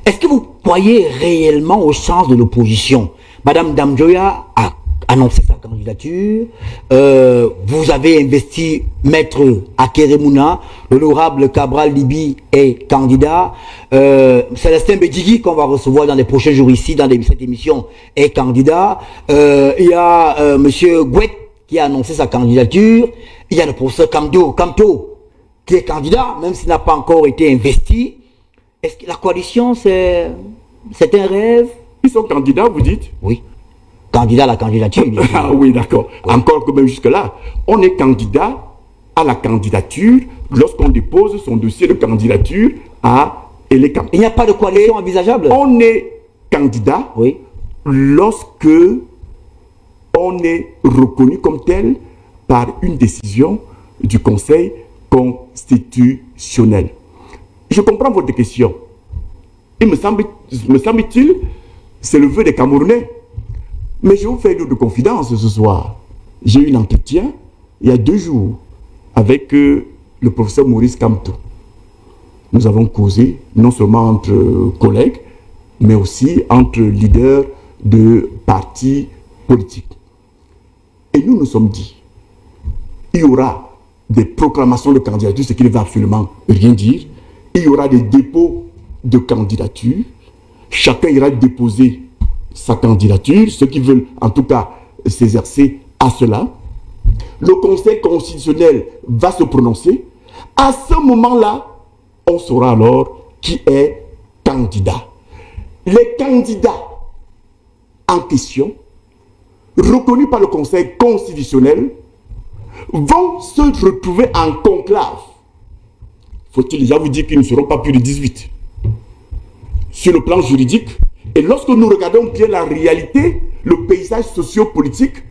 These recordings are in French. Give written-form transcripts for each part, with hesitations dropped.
Est-ce que vous croyez réellement aux chances de l'opposition? Madame Damjoya a annoncé sa candidature. Vous avez investi Maître Akeremouna. L'honorable Cabral Libi est candidat. Célestin Bedjigui, qu'on va recevoir dans les prochains jours ici, dans cette émission, est candidat. Il y a Monsieur Gouet qui a annoncé sa candidature. Il y a le professeur Kamto qui est candidat, même s'il n'a pas encore été investi. Est-ce que la coalition, c'est un rêve? Ils sont candidats, vous dites? Oui. Candidat à la candidature. Bien sûr. Ah oui, d'accord. Oui. Encore que même jusque-là, on est candidat à la candidature lorsqu'on dépose son dossier de candidature à Elecam. Il n'y a pas de coalition envisageable? On est candidat lorsque on est reconnu comme tel par une décision du Conseil constitutionnel. Je comprends votre question. Et me semble-t-il, c'est le vœu des Camerounais. Mais je vous fais une autre confidence ce soir. J'ai eu un entretien il y a 2 jours avec le professeur Maurice Kamto. Nous avons causé non seulement entre collègues, mais aussi entre leaders de partis politiques. Et nous nous sommes dit, il y aura des proclamations de candidature, ce qui ne veut absolument rien dire. Il y aura des dépôts de candidature. Chacun ira déposer sa candidature, ceux qui veulent en tout cas s'exercer à cela. Le Conseil constitutionnel va se prononcer. À ce moment-là, on saura alors qui est candidat. Les candidats en question, reconnus par le Conseil constitutionnel, vont se retrouver en conclave. Faut-il déjà vous dire qu'ils ne seront pas plus de 18 sur le plan juridique? Et lorsque nous regardons bien la réalité, le paysage socio-politique,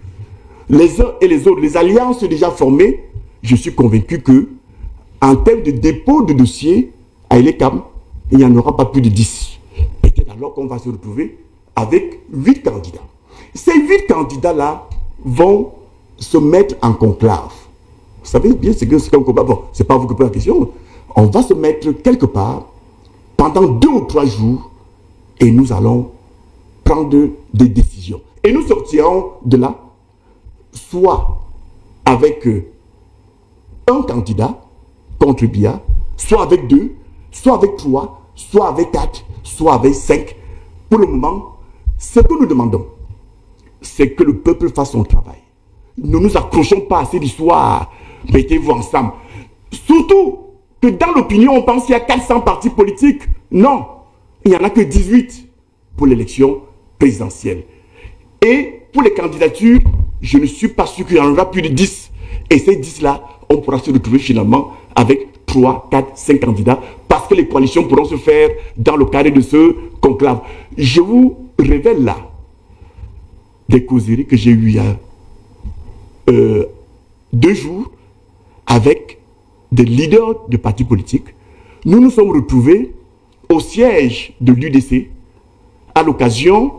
les uns et les autres, les alliances déjà formées, je suis convaincu que en termes de dépôt de dossier à Elecam, il n'y en aura pas plus de 10. Peut-être alors qu'on va se retrouver avec 8 candidats. Ces 8 candidats-là vont se mettre en conclave. Vous savez bien ce qu'un combat. Bon, ce n'est pas vous qui posez la question. On va se mettre quelque part pendant 2 ou 3 jours et nous allons prendre des décisions. Et nous sortirons de là, soit avec un candidat contre Biya, soit avec 2, soit avec 3, soit avec 4, soit avec 5. Pour le moment, ce que nous demandons, c'est que le peuple fasse son travail. Ne nous accrochons pas à cette histoire. Mettez-vous ensemble. Surtout que dans l'opinion, on pense qu'il y a 400 partis politiques. Non, il n'y en a que 18 pour l'élection présidentielle. Et pour les candidatures, je ne suis pas sûr qu'il y en aura plus de 10. Et ces 10-là, on pourra se retrouver finalement avec 3, 4, 5 candidats parce que les coalitions pourront se faire dans le cadre de ce conclave. Je vous révèle là des causeries que j'ai eues il y a 2 jours avec des leaders de partis politiques. Nous nous sommes retrouvés au siège de l'UDC à l'occasion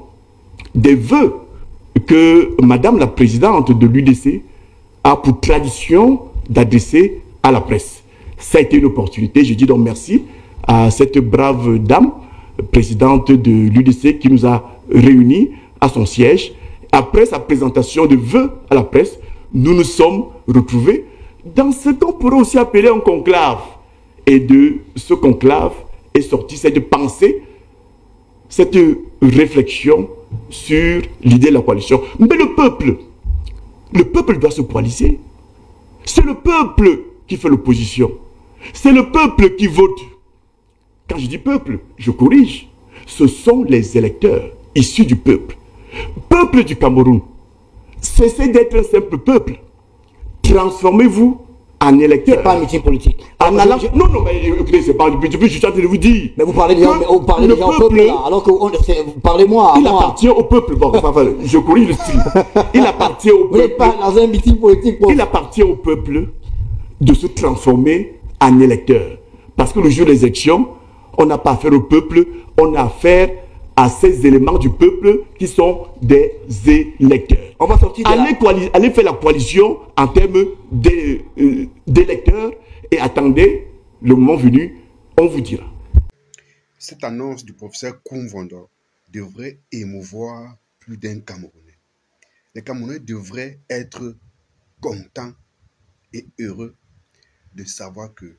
des vœux que Madame la Présidente de l'UDC a pour tradition d'adresser à la presse. Ça a été une opportunité. Je dis donc merci à cette brave dame, présidente de l'UDC, qui nous a réunis à son siège. Après sa présentation de vœux à la presse, nous nous sommes retrouvés dans ce qu'on pourrait aussi appeler un conclave. Et de ce conclave est sortie cette pensée, cette réflexion sur l'idée de la coalition. Mais le peuple doit se coaliser. C'est le peuple qui fait l'opposition. C'est le peuple qui vote. Quand je dis peuple, je corrige. Ce sont les électeurs issus du peuple. Peuple du Cameroun, cessez d'être un simple peuple. Transformez-vous en électeur. C'est pas un meeting politique. Non, mais écoutez, c'est pas un meeting politique, je suis en train de vous dire. Mais vous parlez déjà au peuple, là, alors que parlez-moi. Il appartient au peuple. Bon, je corrige le style. Il appartient au peuple. Vous n'êtes pas dans un meeting politique. Il appartient au peuple de se transformer en électeur. Parce que le jour des élections, on n'a pas affaire au peuple, on a affaire à ces éléments du peuple qui sont des électeurs. On va sortir de allez faire la coalition en termes d'électeurs et attendez le moment venu, on vous dira. Cette annonce du professeur Koumvondo devrait émouvoir plus d'un Camerounais. Les Camerounais devraient être contents et heureux de savoir que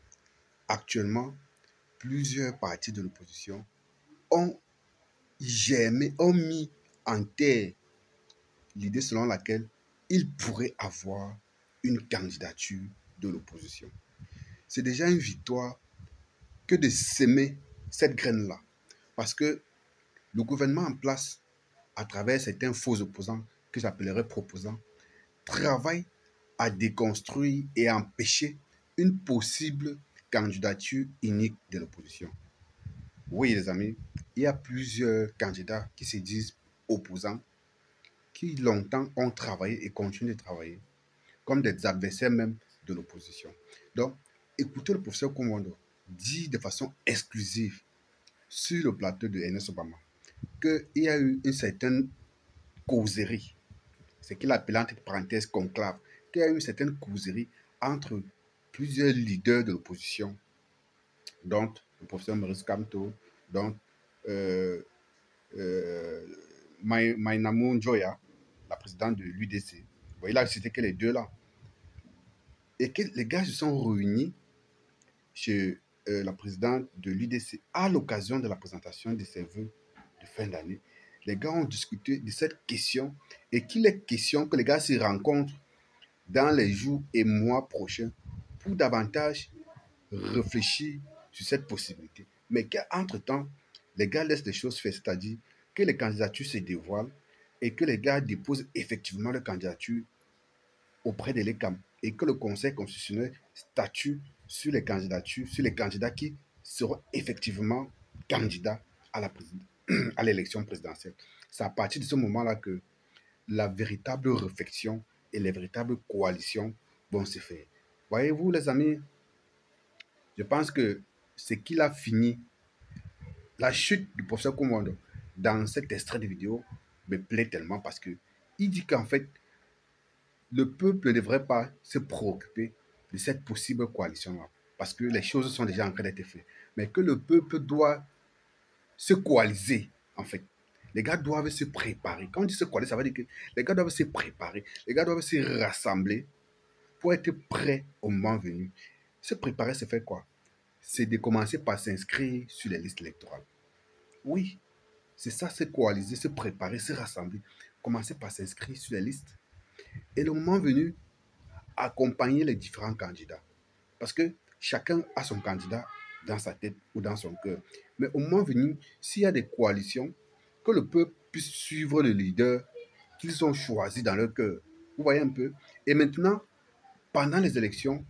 actuellement, plusieurs partis de l'opposition ont germé, ont mis en terre l'idée selon laquelle il pourrait avoir une candidature de l'opposition. C'est déjà une victoire que de s'aimer cette graine-là. Parce que le gouvernement en place, à travers certains faux opposants, que j'appellerais proposants, travaille à déconstruire et à empêcher une possible candidature unique de l'opposition. Oui, les amis, il y a plusieurs candidats qui se disent opposants, qui longtemps ont travaillé et continuent de travailler, comme des adversaires même de l'opposition. Donc, écoutez le professeur Koumando dit de façon exclusive sur le plateau de Ernest Obama qu'il y a eu une certaine causerie, ce qu'il appelle entre parenthèses conclave, qu'il y a eu une certaine causerie entre plusieurs leaders de l'opposition, dont le professeur Maurice Kamto, dont euh, Maïnamou Njoya, la présidente de l'UDC. Vous voyez là, c'était que les deux là. Et que les gars se sont réunis chez la présidente de l'UDC à l'occasion de la présentation de ses vœux de fin d'année. Les gars ont discuté de cette question et qu'il est question que les gars se rencontrent dans les jours et mois prochains pour davantage réfléchir sur cette possibilité. Mais qu'entre-temps, les gars laissent les choses faire, c'est-à-dire que les candidatures se dévoilent et que les gars déposent effectivement leur candidature auprès de l'ECAM et que le Conseil constitutionnel statue sur les candidatures, sur les candidats qui seront effectivement candidats à à l'élection présidentielle. C'est à partir de ce moment-là que la véritable réflexion et les véritables coalitions vont se faire. Voyez-vous, les amis, je pense que ce qu'il a fini, la chute du professeur Koumando dans cet extrait de vidéo me plaît tellement parce que il dit qu'en fait, le peuple ne devrait pas se préoccuper de cette possible coalition-là parce que les choses sont déjà en train d'être faites. Mais que le peuple doit se coaliser, en fait. Les gars doivent se préparer. Quand on dit se coaliser, ça veut dire que les gars doivent se préparer. Les gars doivent se rassembler pour être prêts au moment venu. Se préparer, c'est faire quoi? C'est de commencer par s'inscrire sur les listes électorales. Oui, c'est ça, se coaliser, se préparer, se rassembler. Commencer par s'inscrire sur les listes. Et le moment venu, accompagner les différents candidats. Parce que chacun a son candidat dans sa tête ou dans son cœur. Mais au moment venu, s'il y a des coalitions, que le peuple puisse suivre le leader qu'ils ont choisi dans leur cœur. Vous voyez un peu? Et maintenant, pendant les élections,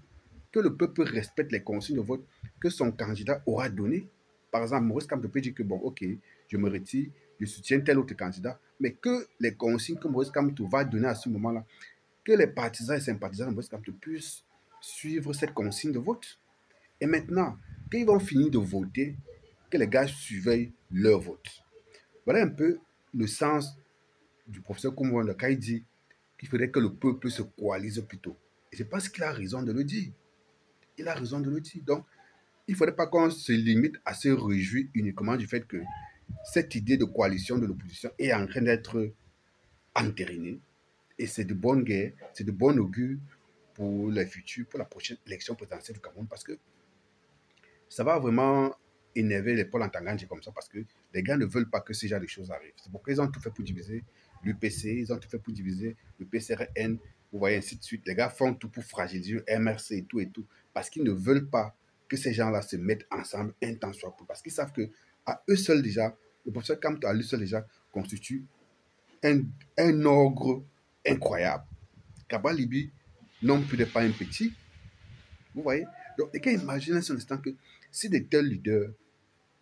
que le peuple respecte les consignes de vote que son candidat aura donné. Par exemple, Maurice Kamto peut dire que, bon, ok, je me retire, je soutiens tel autre candidat, mais que les consignes que Maurice Kamto va donner à ce moment-là, que les partisans et sympathisants de Maurice Kamto puissent suivre cette consigne de vote. Et maintenant, quand ils vont finir de voter, que les gars surveillent leur vote. Voilà un peu le sens du professeur Koumouanda quand il dit qu'il faudrait que le peuple se coalise plutôt. Et je pense qu'il a raison de le dire. Il a raison de le dire. Donc, il ne faudrait pas qu'on se limite à se réjouir uniquement du fait que cette idée de coalition de l'opposition est en train d'être entérinée. Et c'est de bonne guerre, c'est de bon augure pour les futurs, pour la prochaine élection présidentielle du Cameroun, parce que ça va vraiment énerver les Paul Antangandji comme ça, parce que les gars ne veulent pas que ce genre de choses arrivent. C'est pourquoi ils ont tout fait pour diviser l'UPC, ils ont tout fait pour diviser le PCRN, vous voyez, ainsi de suite. Les gars font tout pour fragiliser le MRC et tout, parce qu'ils ne veulent pas que ces gens-là se mettent ensemble un temps soit peu, parce qu'ils savent que à eux seuls déjà, le professeur Kamto à lui seul déjà constitue un ogre incroyable. Kaba Libi non plus n'est pas un petit, vous voyez. Donc, les gars imaginez un instant que si des tels leaders,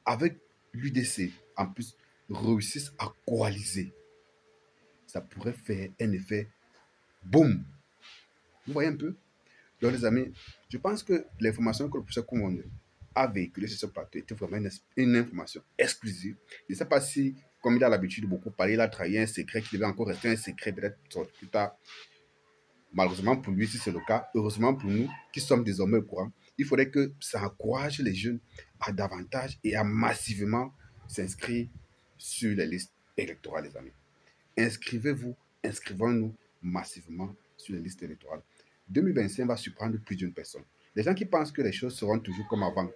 avec l'UDC, en plus, réussissent à coaliser, ça pourrait faire un effet boum. Vous voyez un peu? Donc, les amis, je pense que l'information que le professeur Koumouanda a véhiculée sur ce plateau était vraiment une information exclusive. Je ne sais pas si, comme il a l'habitude de beaucoup parler, il a trahi un secret qui devait encore rester un secret, peut-être plus tard. Malheureusement pour lui, si c'est le cas, heureusement pour nous qui sommes désormais au courant. il faudrait que ça encourage les jeunes à davantage et à massivement s'inscrire sur les listes électorales, les amis. Inscrivez-vous, inscrivons-nous massivement sur les listes électorales. 2025 va surprendre plus d'une personne. Les gens qui pensent que les choses seront toujours comme avant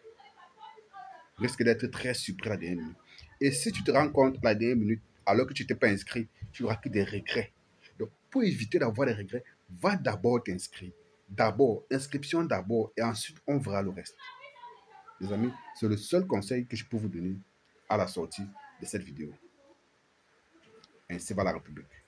risquent d'être très surpris à la dernière minute. Et si tu te rends compte à la dernière minute, alors que tu t'es pas inscrit, tu n'auras que des regrets. Donc, pour éviter d'avoir des regrets, va d'abord t'inscrire. D'abord, inscription d'abord, et ensuite on verra le reste. Les amis, c'est le seul conseil que je peux vous donner à la sortie de cette vidéo. Ainsi va la République.